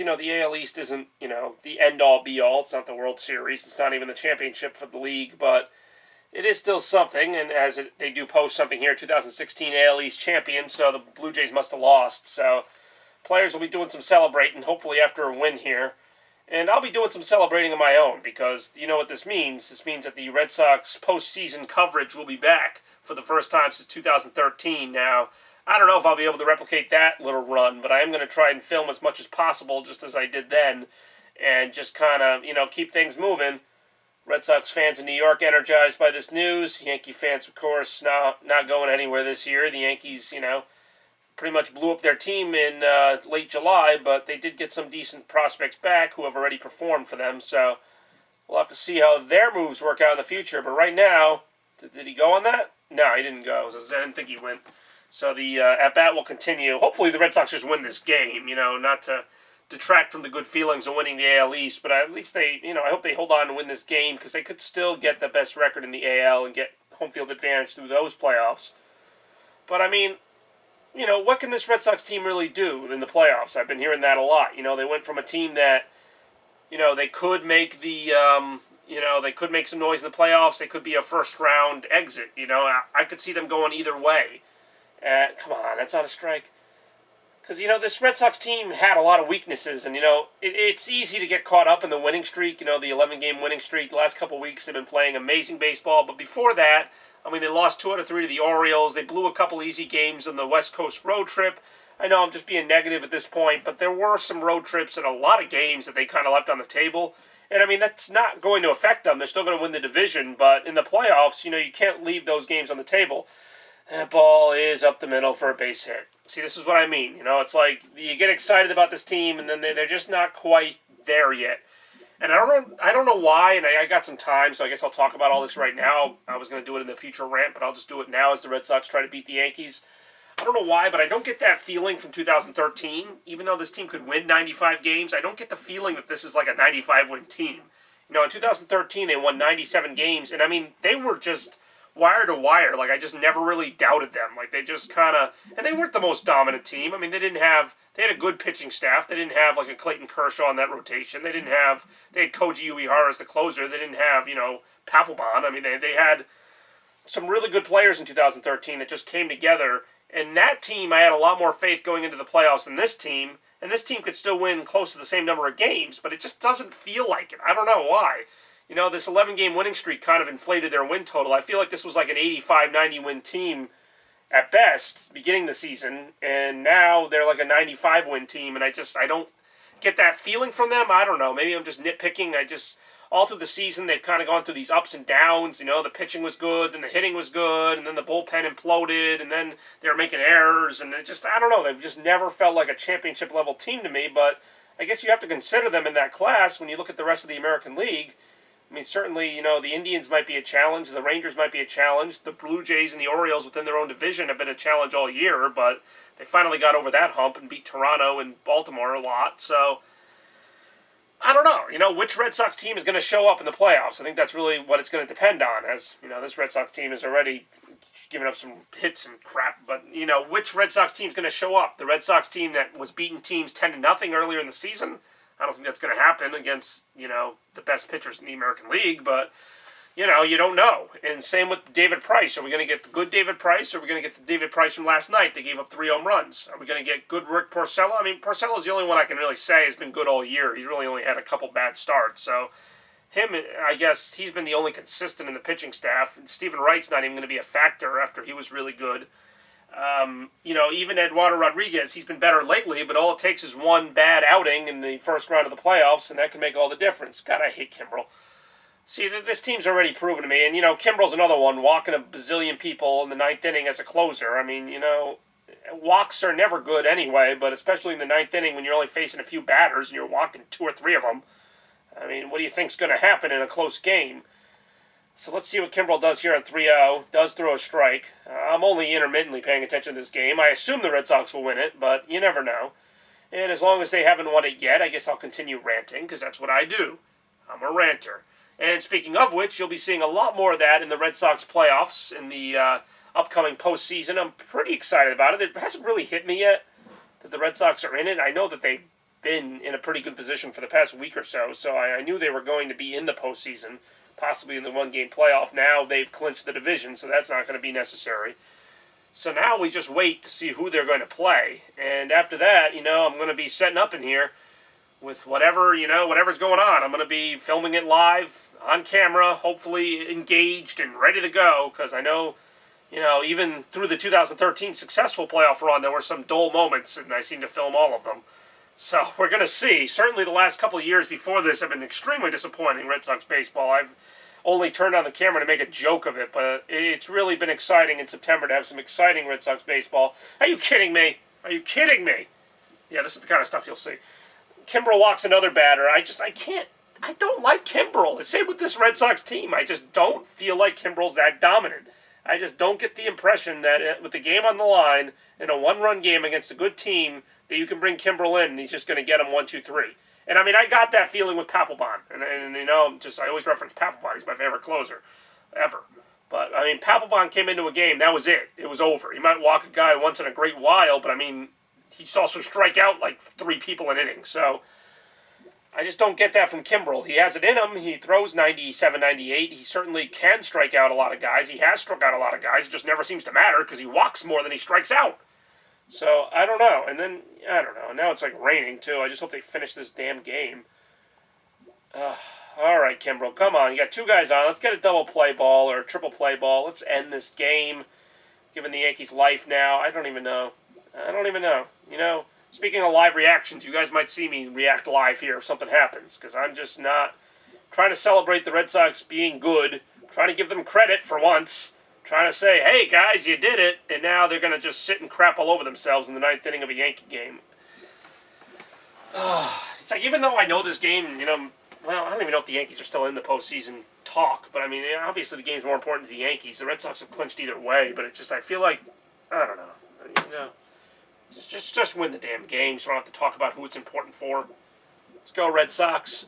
realize, the AL East isn't, the end-all, be-all. It's not the World Series. It's not even the championship for the league, but it is still something, and they do post something here, 2016 AL East champion, so the Blue Jays must have lost. So players will be doing some celebrating, hopefully after a win here. And I'll be doing some celebrating of my own, because you know what this means. This means that the Red Sox postseason coverage will be back for the first time since 2013. Now, I don't know if I'll be able to replicate that little run, but I am going to try and film as much as possible, just as I did then, and just kind of, keep things moving. Red Sox fans in New York energized by this news. Yankee fans, of course, not going anywhere this year. The Yankees, pretty much blew up their team in late July, but they did get some decent prospects back who have already performed for them. So we'll have to see how their moves work out in the future. But right now, did he go on that? No, he didn't go. I didn't think he went. So the at-bat will continue. Hopefully the Red Sox just win this game, not to detract from the good feelings of winning the AL East, but at least I hope they hold on to win this game, because they could still get the best record in the AL and get home field advantage through those playoffs. But, what can this Red Sox team really do in the playoffs? I've been hearing that a lot. They went from a team that, they could make they could make some noise in the playoffs. They could be a first-round exit. I could see them going either way. Come on, that's not a strike. Because, this Red Sox team had a lot of weaknesses, and, it's easy to get caught up in the winning streak, the 11-game winning streak. The last couple of weeks they've been playing amazing baseball, but before that, they lost 2 out of 3 to the Orioles. They blew a couple easy games on the West Coast road trip. I know I'm just being negative at this point, but there were some road trips and a lot of games that they kind of left on the table. And, that's not going to affect them. They're still going to win the division, but in the playoffs, you can't leave those games on the table. That ball is up the middle for a base hit. See, this is what I mean. It's like you get excited about this team, and then they're just not quite there yet. And I don't know why, and I got some time, so I guess I'll talk about all this right now. I was going to do it in the future rant, but I'll just do it now as the Red Sox try to beat the Yankees. I don't know why, but I don't get that feeling from 2013. Even though this team could win 95 games, I don't get the feeling that this is like a 95-win team. In 2013, they won 97 games, and they were just wire to wire. Like, I just never really doubted them. Like, they just kind of, and they weren't the most dominant team. They had a good pitching staff. They didn't have like a Clayton Kershaw in that rotation. They had Koji Uehara as the closer. They didn't have, Papelbon. They had some really good players in 2013 that just came together. And that team, I had a lot more faith going into the playoffs than this team. And this team could still win close to the same number of games, but it just doesn't feel like it. I don't know why. This 11-game winning streak kind of inflated their win total. I feel like this was like an 85-90 win team at best, beginning the season, and now they're like a 95-win team, and I don't get that feeling from them. I don't know. Maybe I'm just nitpicking. All through the season, they've kind of gone through these ups and downs. The pitching was good, then the hitting was good, and then the bullpen imploded, and then they were making errors, and I don't know. They've just never felt like a championship-level team to me, but I guess you have to consider them in that class when you look at the rest of the American League. Certainly, the Indians might be a challenge. The Rangers might be a challenge. The Blue Jays and the Orioles within their own division have been a challenge all year, but they finally got over that hump and beat Toronto and Baltimore a lot. So, I don't know. Which Red Sox team is going to show up in the playoffs? I think that's really what it's going to depend on, as, this Red Sox team is already giving up some hits and crap. But, which Red Sox team is going to show up? The Red Sox team that was beating teams 10-0 earlier in the season? I don't think that's going to happen against, the best pitchers in the American League, but, you don't know. And same with David Price. Are we going to get the good David Price, or are we going to get the David Price from last night? They gave up 3 home runs. Are we going to get good Rick Porcello? Porcello's the only one I can really say has been good all year. He's really only had a couple bad starts, so him, I guess, he's been the only consistent in the pitching staff. And Stephen Wright's not even going to be a factor after he was really good. Even Eduardo Rodriguez, he's been better lately, but all it takes is one bad outing in the first round of the playoffs, and that can make all the difference. God, I hate Kimbrel. See, this team's already proven to me, and, Kimbrel's another one, walking a bazillion people in the 9th inning as a closer. Walks are never good anyway, but especially in the 9th inning when you're only facing a few batters and you're walking 2 or 3 of them. What do you think's going to happen in a close game? So let's see what Kimbrel does here on 3-0. Does throw a strike. I'm only intermittently paying attention to this game. I assume the Red Sox will win it, but you never know. And as long as they haven't won it yet, I guess I'll continue ranting, because that's what I do. I'm a ranter. And speaking of which, you'll be seeing a lot more of that in the Red Sox playoffs in the upcoming postseason. I'm pretty excited about it. It hasn't really hit me yet that the Red Sox are in it. I know that they been in a pretty good position for the past week or so. So I knew they were going to be in the postseason, possibly in the one-game playoff. Now they've clinched the division, so that's not going to be necessary. So now we just wait to see who they're going to play. And after that, I'm going to be setting up in here with whatever's going on. I'm going to be filming it live, on camera, hopefully engaged and ready to go, because I know, even through the 2013 successful playoff run, there were some dull moments, and I seem to film all of them. So we're going to see. Certainly the last couple of years before this have been extremely disappointing, Red Sox baseball. I've only turned on the camera to make a joke of it, but it's really been exciting in September to have some exciting Red Sox baseball. Are you kidding me? Are you kidding me? Yeah, this is the kind of stuff you'll see. Kimbrel walks another batter. I don't like Kimbrel. Same with this Red Sox team. I just don't feel like Kimbrel's that dominant. I just don't get the impression that with the game on the line, in a one-run game against a good team, that you can bring Kimbrel in and he's just going to get him 1, 2, 3. And I got that feeling with Papelbon. And I always reference Papelbon. He's my favorite closer ever. But, Papelbon came into a game. That was it. It was over. He might walk a guy once in a great while, but, he's also strike out like 3 people an inning. So I just don't get that from Kimbrel. He has it in him. He throws 97, 98. He certainly can strike out a lot of guys. He has struck out a lot of guys. It just never seems to matter because he walks more than he strikes out. So, I don't know. And then, I don't know. Now it's like raining, too. I just hope they finish this damn game. All right, Kimbrel, come on. You got 2 guys on. Let's get a double play ball or a triple play ball. Let's end this game. Giving the Yankees life now. I don't even know. Speaking of live reactions, you guys might see me react live here if something happens, because I'm just not trying to celebrate the Red Sox being good, trying to give them credit for once, trying to say, hey, guys, you did it, and now they're going to just sit and crap all over themselves in the 9th inning of a Yankee game. It's like, even though I know this game, I don't even know if the Yankees are still in the postseason talk, but, obviously the game's more important to the Yankees. The Red Sox have clinched either way, but it's just, I feel like, I don't know. Just win the damn game so I don't have to talk about who it's important for. Let's go, Red Sox.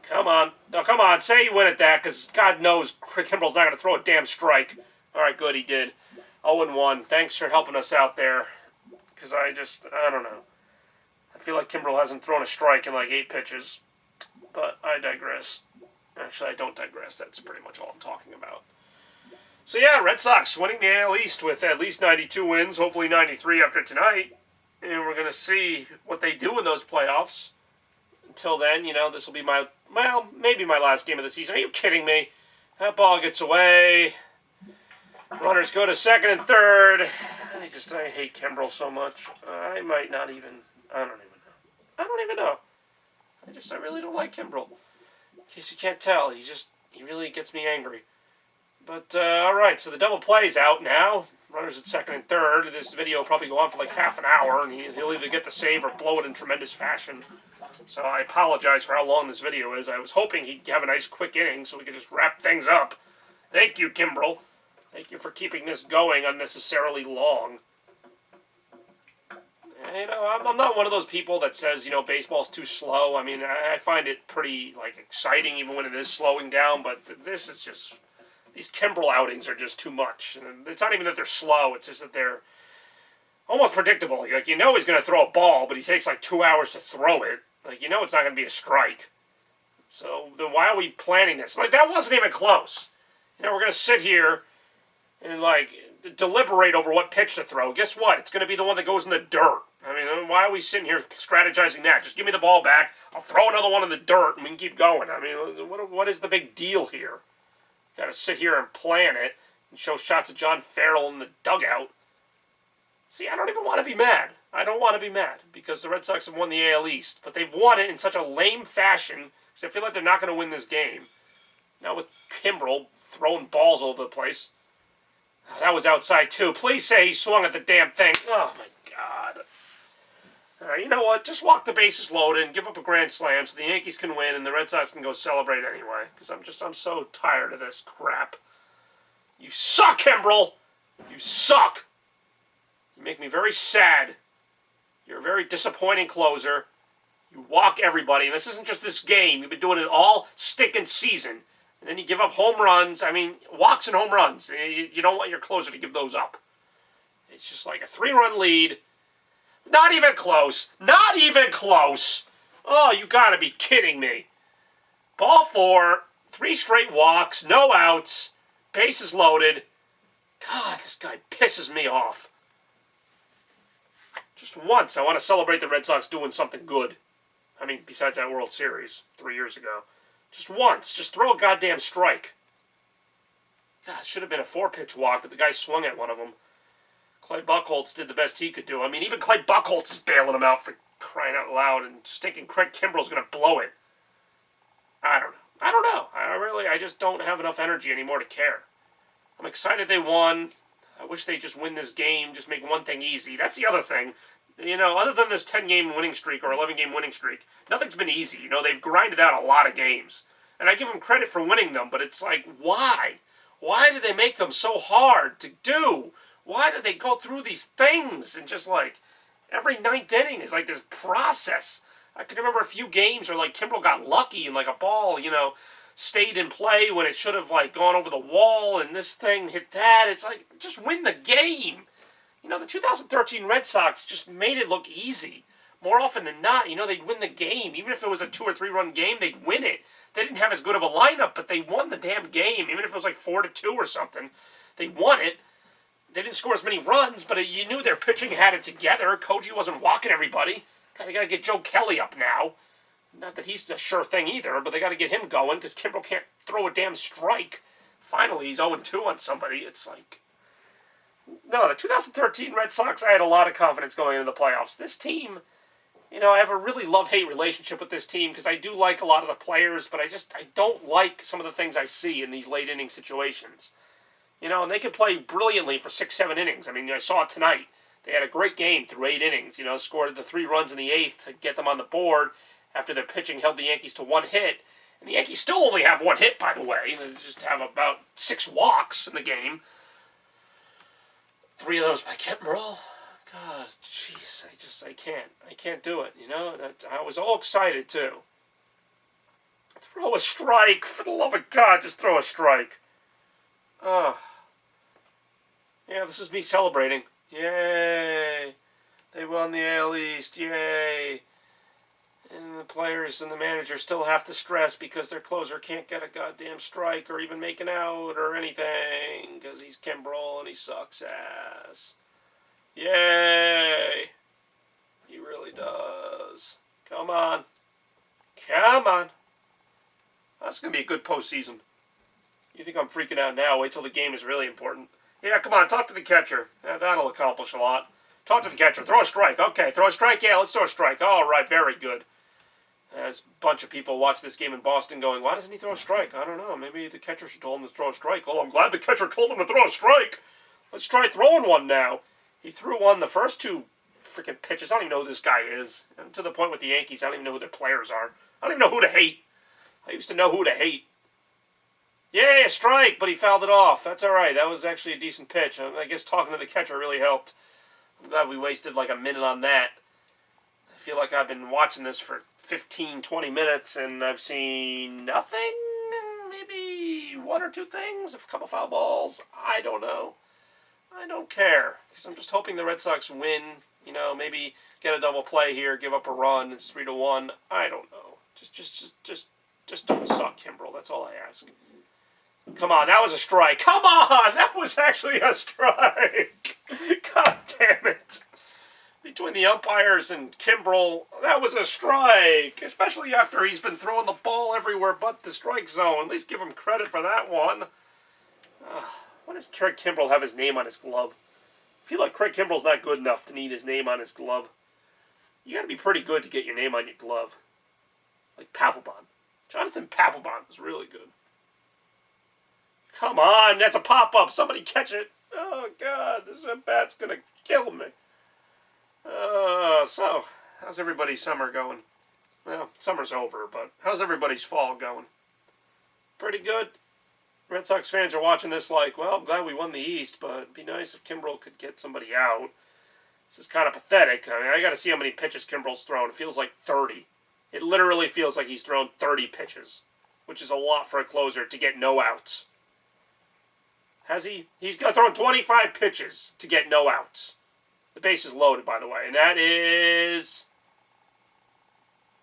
Come on. No, come on. Say you win at that, because God knows Craig Kimbrel's not going to throw a damn strike. All right, good, he did. 0-1. Thanks for helping us out there, because I don't know. I feel like Kimbrel hasn't thrown a strike in like 8 pitches, but I digress. Actually, I don't digress. That's pretty much all I'm talking about. So yeah, Red Sox winning the AL East with at least 92 wins, hopefully 93 after tonight. And we're going to see what they do in those playoffs. Until then, this will be maybe my last game of the season. Are you kidding me? That ball gets away. Runners go to second and third. I hate Kimbrel so much. I don't even know. I really don't like Kimbrel. In case you can't tell, he really gets me angry. But, alright, so the double play's out now. Runners at second and third. This video will probably go on for like half an hour, and he'll either get the save or blow it in tremendous fashion. So I apologize for how long this video is. I was hoping he'd have a nice quick inning so we could just wrap things up. Thank you, Kimbrel. Thank you for keeping this going unnecessarily long. I'm not one of those people that says, baseball's too slow. I find it pretty, exciting even when it is slowing down, but this is just... These Kimbrel outings are just too much. And it's not even that they're slow, it's just that they're almost predictable. He's going to throw a ball, but he takes 2 hours to throw it. It's not going to be a strike. So then why are we planning this? That wasn't even close. We're going to sit here and, deliberate over what pitch to throw. Guess what? It's going to be the one that goes in the dirt. Why are we sitting here strategizing that? Just give me the ball back. I'll throw another one in the dirt and we can keep going. What is the big deal here? Got to sit here and plan it and show shots of John Farrell in the dugout. See, I don't even want to be mad. I don't want to be mad because the Red Sox have won the AL East, but they've won it in such a lame fashion because I feel like they're not going to win this game. Now with Kimbrel throwing balls all over the place. That was outside too. Please say he swung at the damn thing. Oh my God. You know what? Just walk the bases loaded and give up a grand slam so the Yankees can win and the Red Sox can go celebrate anyway. Because I'm so tired of this crap. You suck, Kimbrel! You suck! You make me very sad. You're a very disappointing closer. You walk everybody. And this isn't just this game. You've been doing it all stinking season. And then you give up home runs. Walks and home runs. You don't want your closer to give those up. It's just like a 3-run lead. Not even close. Not even close. Oh, you gotta be kidding me. Ball 4, 3 straight walks, no outs, bases loaded. God, this guy pisses me off. Just once, I want to celebrate the Red Sox doing something good. I mean, besides that World Series 3 years ago. Just once, just throw a goddamn strike. God, it should have been a 4-pitch walk, but the guy swung at one of them. Clay Buchholz did the best he could do. I mean, even Clay Buchholz is bailing him out for crying out loud, and stinking Craig Kimbrel's going to blow it. I don't know. I just don't have enough energy anymore to care. I'm excited they won. I wish they'd just win this game, just make one thing easy. That's the other thing. You know, other than this 10-game winning streak or 11-game winning streak, nothing's been easy. You know, they've grinded out a lot of games. And I give them credit for winning them, but it's like, why? Why do they make them so hard to do? Why do they go through these things and just like, every ninth inning is like this process? I can remember a few games where like Kimbrel got lucky and like a ball, you know, stayed in play when it should have like gone over the wall and this thing hit that. It's like, just win the game. You know, the 2013 Red Sox just made it look easy. More often than not, you know, they'd win the game. Even if it was a 2 or 3 run game, they'd win it. They didn't have as good of a lineup, but they won the damn game. Even if it was like 4-2 or something, they won it. They didn't score as many runs, but you knew their pitching had it together. Koji wasn't walking everybody. They got to get Joe Kelly up now. Not that he's a sure thing either, but they got to get him going because Kimbrel can't throw a damn strike. Finally, he's 0-2 on somebody. It's like... No, the 2013 Red Sox, I had a lot of confidence going into the playoffs. This team, you know, I have a really love-hate relationship with this team because I do like a lot of the players, but I don't like some of the things I see in these late-inning situations. You know, and they can play brilliantly for 6-7 innings. I mean, I saw it tonight. They had a great game through 8 innings. You know, scored the 3 runs in the 8th to get them on the board after their pitching held the Yankees to 1 hit. And the Yankees still only have 1 hit, by the way. They just have about 6 walks in the game. 3 of those by Kimbrel. God, jeez, I can't do it, you know? I was all excited, too. Throw a strike, for the love of God, just throw a strike. Oh. Yeah, this is me celebrating. Yay! They won the AL East, yay! And the players and the manager still have to stress because their closer can't get a goddamn strike or even make an out or anything because he's Kimbrel and he sucks ass. Yay! He really does. Come on. Come on. That's going to be a good postseason. You think I'm freaking out now? Wait till the game is really important. Yeah, come on, talk to the catcher. Yeah, that'll accomplish a lot. Talk to the catcher. Throw a strike. Okay, throw a strike? Yeah, let's throw a strike. All right, very good. As a bunch of people watch this game in Boston going, why doesn't he throw a strike? I don't know. Maybe the catcher should tell him to throw a strike. Oh, I'm glad the catcher told him to throw a strike. Let's try throwing one now. He threw one the first 2 freaking pitches. I don't even know who this guy is. And to the point with the Yankees, I don't even know who their players are. I don't even know who to hate. I used to know who to hate. Yay, a strike, but he fouled it off. That's all right. That was actually a decent pitch. I guess talking to the catcher really helped. I'm glad we wasted like a minute on that. I feel like I've been watching this for 15, 20 minutes, and I've seen nothing. Maybe 1 or 2 things. A couple foul balls. I don't know. I don't care. Because I'm just hoping the Red Sox win. You know, maybe get a double play here, give up a run. It's 3-1. I don't know. Just don't suck, Kimbrel. That's all I ask. Come on, that was a strike. Come on, that was actually a strike. God damn it. Between the umpires and Kimbrel, that was a strike. Especially after he's been throwing the ball everywhere but the strike zone. At least give him credit for that one. Why does Craig Kimbrel have his name on his glove? I feel like Craig Kimbrel's not good enough to need his name on his glove. You gotta be pretty good to get your name on your glove. Like Papelbon. Jonathan Papelbon was really good. Come on, that's a pop-up. Somebody catch it. Oh, God, this bat's going to kill me. So, how's everybody's summer going? Well, summer's over, but how's everybody's fall going? Pretty good. Red Sox fans are watching this like, well, I'm glad we won the East, but it'd be nice if Kimbrel could get somebody out. This is kind of pathetic. I mean, I got to see how many pitches Kimbrel's thrown. It feels like 30. It literally feels like he's thrown 30 pitches, which is a lot for a closer to get no outs. Has he? He's thrown 25 pitches to get no outs. The base is loaded, by the way, and that is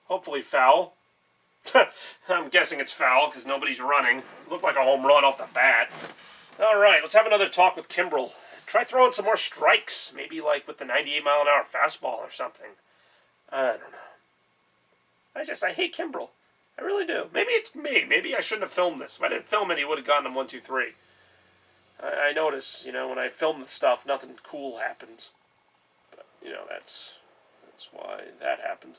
Hopefully foul. I'm guessing it's foul because nobody's running. Looked like a home run off the bat. All right, let's have another talk with Kimbrel. Try throwing some more strikes. Maybe like with the 98-mile-an-hour fastball or something. I don't know. I hate Kimbrel. I really do. Maybe it's me. Maybe I shouldn't have filmed this. If I didn't film it, he would have gotten him 1, 2, 3. I notice, when I film the stuff, nothing cool happens. But, that's why that happens.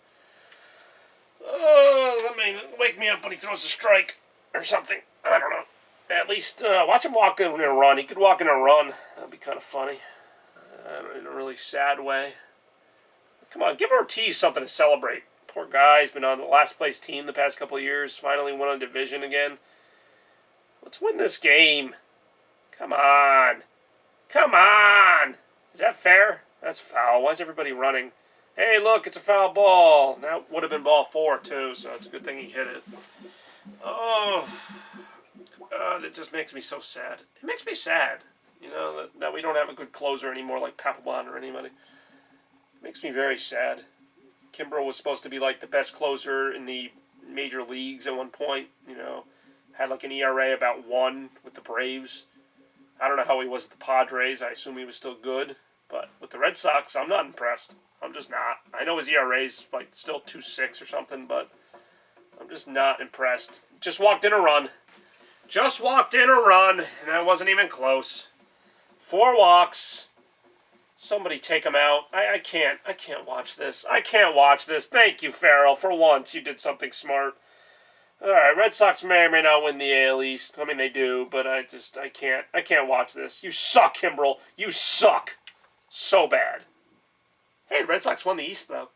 Oh, wake me up when he throws a strike or something. I don't know. At least watch him walk in a run. He could walk in a run. That'd be kind of funny. In a really sad way. Come on, give Ortiz something to celebrate. Poor guy. He's been on the last place team the past couple of years. Finally won a division again. Let's win this game. Come on. Come on. Is that fair? That's foul. Why is everybody running? Hey, look, it's a foul ball. That would have been ball 4, too, so it's a good thing he hit it. Oh, God, it just makes me so sad. It makes me sad, that we don't have a good closer anymore like Papelbon or anybody. It makes me very sad. Kimbrel was supposed to be like the best closer in the major leagues at one point, had like an ERA about 1 with the Braves. I don't know how he was at the Padres. I assume he was still good. But with the Red Sox, I'm not impressed. I'm just not. I know his ERA's like still 2.6 or something, but I'm just not impressed. Just walked in a run. Just walked in a run, and I wasn't even close. 4 walks. Somebody take him out. I can't watch this. I can't watch this. Thank you, Farrell. For once, you did something smart. All right, Red Sox may or may not win the AL East. I mean, they do, but I can't watch this. You suck, Kimbrel. You suck. So bad. Hey, the Red Sox won the East, though.